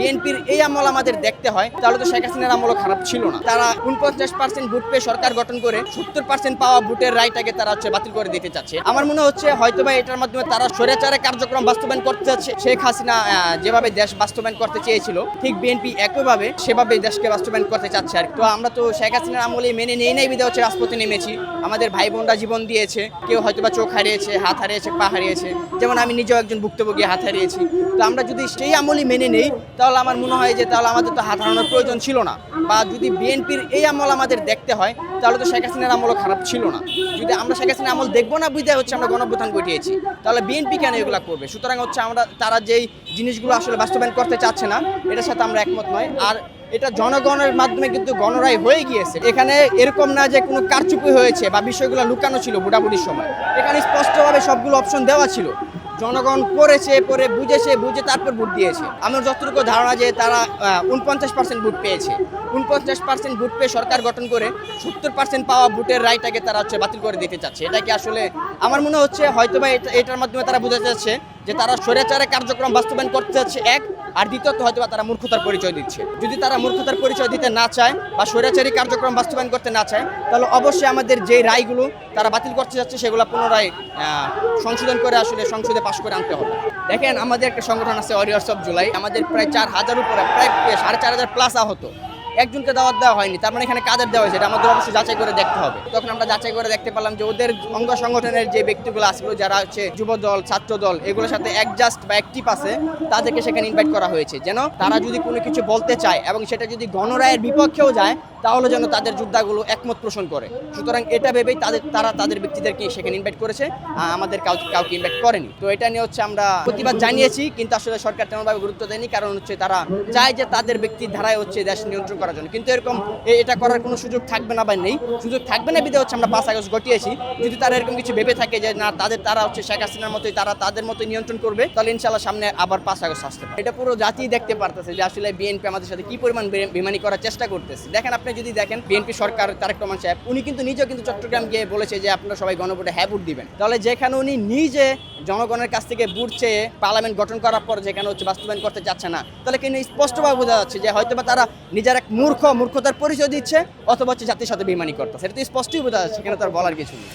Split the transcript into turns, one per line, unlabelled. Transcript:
বিএনপির এই আমল আমাদের দেখতে হয়, তাহলে তো শেখ হাসিনার আমলও খারাপ ছিল না। তারা 49% ভোট পেয়ে সরকার গঠন করে 70% পাওয়া ভোটের রায়টাকে তারা বাতিল করে দিতে চাচ্ছে। আমার মনে হচ্ছে হয়তোবা এটার মাধ্যমে তারা স্বৈরাচারের কার্যক্রম বাস্তবায়ন করতে চাচ্ছে। শেখ হাসিনা যেভাবে দেশ বাস্তবায়ন করতে চেয়েছিল, ঠিক বিএনপি একইভাবে সেভাবে দেশকে বাস্তবায়ন করতে চাচ্ছে। আর তো আমরা তো শেখ হাসিনার আমলে মেনে নেই নাই, বিধে হচ্ছে রাজপথে নেমেছি। আমাদের ভাই বোনরা জীবন দিয়েছে, কেউ হয়তোবা চোখ হারিয়েছে, হাত হারিয়েছে, পা হারিয়েছে, যেমন আমি নিজেও একজন ভুক্তভোগী, হাত হারিয়েছি। তো আমরা যদি সেই আমলই মেনে নেই, তাহলে আমার মনে হয় যে তাহলে আমাদের তো হাত হারানোর প্রয়োজন ছিল না। বা যদি বিএনপির এই আমল আমাদের দেখতে হয়, তাহলে তো শেখ হাসিনার আমলও খারাপ ছিল না। যদি আমরা শেখ হাসিনার আমল দেখবো না বুঝতে হচ্ছে আমরা গণঅভ্যুত্থান ঘটিয়েছি, তাহলে বিএনপি কেন এগুলো করবে? সুতরাং হচ্ছে তারা যেই জিনিসগুলো আসলে বাস্তবায়ন করতে চাচ্ছে না, এটার সাথে আমরা একমত নয়। আর এটা জনগণের মাধ্যমে কিন্তু গণরায় হয়ে গিয়েছে। এখানে এরকম না যে কোনো কারচুপি হয়েছে বা বিষয়গুলো লুকানো ছিল ভোটাভুটির সময়। এখানে স্পষ্টভাবে সবগুলো অপশন দেওয়া ছিল। জনগণ পড়েছে, পড়ে বুঝে তারপর ভোট দিয়েছে। আমার যতটুকু ধারণা যে তারা 49% ভোট পেয়েছে। 49% ভোট পেয়ে সরকার গঠন করে 70% পাওয়া ভোটের রায়টাকে তারা বাতিল করে দিতে চাচ্ছে। এটা কি আসলে আমার মনে হচ্ছে হয়তোবা এটার মাধ্যমে তারা বোঝাতে চাচ্ছে যে তারা স্বৈরাচারের কার্যক্রম বাস্তবায়ন করতে যাচ্ছে এক, আর দ্বিতীয়ত হয়তোবা তারা মূর্খতার পরিচয় দিচ্ছে। যদি তারা মূর্খতার পরিচয় দিতে না চায় বা স্বৈরাচারী কার্যক্রম বাস্তবায়ন করতে না চায়, তাহলে অবশ্যই আমাদের যে রায়গুলো তারা বাতিল করতে যাচ্ছে সেগুলো পুনরায় সংশোধন করে আসলে সংসদে পাশ করে আনতে হবে। দেখেন, আমাদের একটা সংগঠন আছে ওয়ারিয়র্স অফ জুলাই। আমাদের প্রায় 4000 উপরে, প্রায় 4500 প্লাস আহত। একজনকে দাওয়াত দেওয়া হয়নি, তার মানে এখানে কাদের দেওয়া হয়েছে এটা আমাদের অবশ্যই যাচাই করে দেখতে হবে। তখন আমরা যাচাই করে দেখতে পারলাম যে ওদের অঙ্গ সংগঠনের যে ব্যক্তিগুলো আসলো, যারা হচ্ছে যুব দল, ছাত্র দল, এগুলোর সাথে অ্যাডজাস্ট বা অ্যাক্টিভ আছে, তাদেরকে সেখানে ইনভাইট করা হয়েছে যেন তারা যদি কোনো কিছু বলতে চায় এবং সেটা যদি গণরায়ের বিপক্ষেও যায়, তাহলে যেন তাদের যোদ্ধাগুলো একমত পোষণ করে। সুতরাং এটা ভেবেই তারা তাদের ব্যক্তিদেরকে সেখানে ইনভাইট করেছে, আমাদের কাউকে ইনভাইট করেনি। তো এটা নিয়ে হচ্ছে আমরা প্রতিবাদ জানিয়েছি, কিন্তু আসলে সরকার তেমনভাবে গুরুত্ব দেয়নি। কারণ হচ্ছে তারা চায় যে তাদের ব্যক্তির ধারায় হচ্ছে দেশ নিয়ন্ত্রণ করার জন্য, কিন্তু এরকম এটা করার কোনো সুযোগ থাকবে না বা নেই। সুযোগ থাকবে না বিধে হচ্ছে আমরা 5 আগস্ট ঘটিয়েছি। যদি তারা এরকম কিছু ভেবে থাকে যে না তারা হচ্ছে শেখ হাসিনার মতোই তারা তাদের মতোই নিয়ন্ত্রণ করবে, তাহলে ইনশাল্লাহ সামনে আবার 5 আগস্ট আসতে পারে। এটা পুরো জাতি দেখতে পারতেছে যে আসলে বিএনপি আমাদের সাথে কি পরিমাণ বেইমানি করার চেষ্টা করতেছে। দেখেন, আপনি যদি দেখেন বিএনপি সরকার তারেক রহমান সাহেব, উনি কিন্তু নিজেও কিন্তু চট্টগ্রাম গিয়ে বলেছে যে আপনারা সবাই গণভোটে হ্যাঁ ভোট দিবেন। তাহলে যেখানে উনি নিজে জনগণের কাছ থেকে ভোট চেয়ে পার্লামেন্ট গঠন করার পর যেখানে হচ্ছে বাস্তবায়ন করতে চাচ্ছে না, তাহলে কিন্তু স্পষ্টভাবে বোঝা যাচ্ছে যে হয়তোবা তারা নিজের এক মূর্খতার পরিচয় দিচ্ছে, অথবা হচ্ছে জাতির সাথে বেইমানি করতেছে। এটা তো স্পষ্টই বোঝা যাচ্ছে, এখানে তার বলার কিছু নেই।